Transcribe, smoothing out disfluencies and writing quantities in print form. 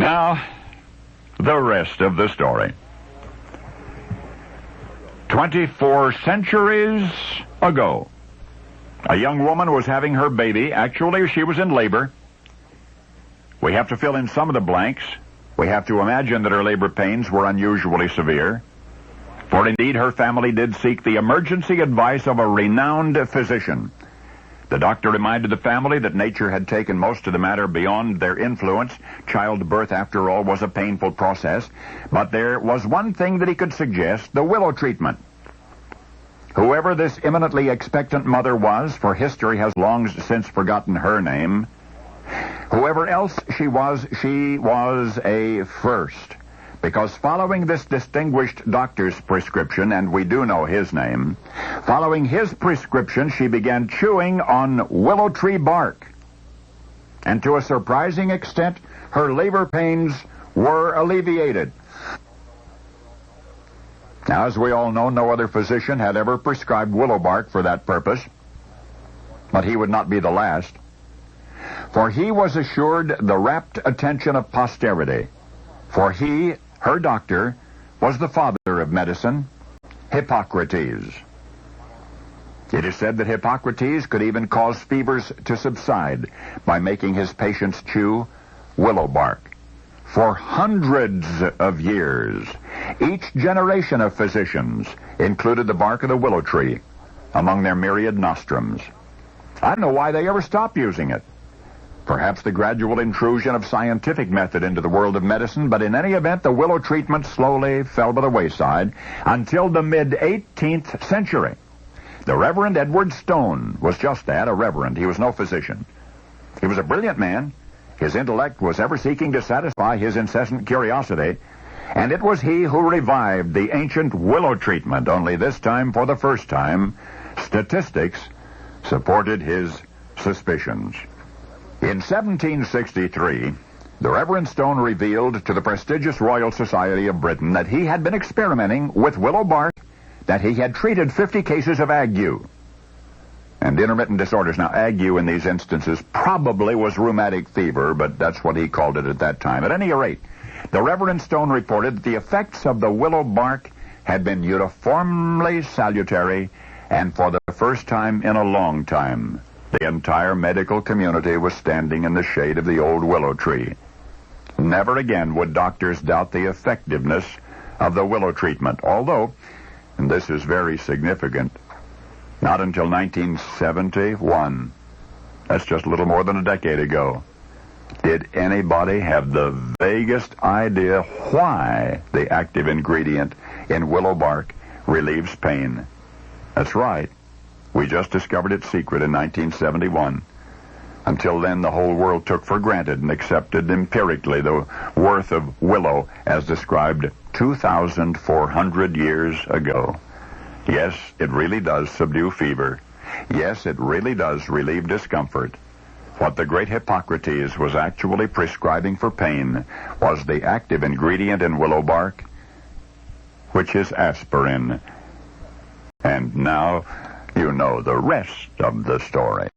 Now, the rest of the story. 24 centuries ago, a young woman was having her baby. Actually, she was in labor. We have to fill in some of the blanks. We have to imagine that her labor pains were unusually severe. For indeed, her family did seek the emergency advice of a renowned physician. The doctor reminded the family that nature had taken most of the matter beyond their influence. Childbirth, after all, was a painful process. But there was one thing that he could suggest, the willow treatment. Whoever this imminently expectant mother was, for history has long since forgotten her name, whoever else she was a first. Because following this distinguished doctor's prescription, and we do know his name, following his prescription, she began chewing on willow tree bark. And to a surprising extent, her labor pains were alleviated. Now, as we all know, no other physician had ever prescribed willow bark for that purpose. But he would not be the last. For he was assured the rapt attention of posterity. For he, her doctor, was the father of medicine, Hippocrates. It is said that Hippocrates could even cause fevers to subside by making his patients chew willow bark. For hundreds of years, each generation of physicians included the bark of the willow tree among their myriad nostrums. I don't know why they ever stopped using it. Perhaps the gradual intrusion of scientific method into the world of medicine, but in any event, the willow treatment slowly fell by the wayside until the mid-18th century. The Reverend Edward Stone was just that, a reverend. He was no physician. He was a brilliant man. His intellect was ever seeking to satisfy his incessant curiosity, and it was he who revived the ancient willow treatment, only this time, for the first time, statistics supported his suspicions. In 1763, the Reverend Stone revealed to the prestigious Royal Society of Britain that he had been experimenting with willow bark, that he had treated 50 cases of ague and intermittent disorders. Now, ague in these instances probably was rheumatic fever, but that's what he called it at that time. At any rate, the Reverend Stone reported that the effects of the willow bark had been uniformly salutary, and for the first time in a long time, the entire medical community was standing in the shade of the old willow tree. Never again would doctors doubt the effectiveness of the willow treatment, although, and this is very significant, not until 1971, that's just a little more than a decade ago, did anybody have the vaguest idea why the active ingredient in willow bark relieves pain. That's right. We just discovered its secret in 1971. Until then, the whole world took for granted and accepted empirically the worth of willow as described 2,400 years ago. Yes, it really does subdue fever. Yes, it really does relieve discomfort. What the great Hippocrates was actually prescribing for pain was the active ingredient in willow bark, which is aspirin. And now you know the rest of the story.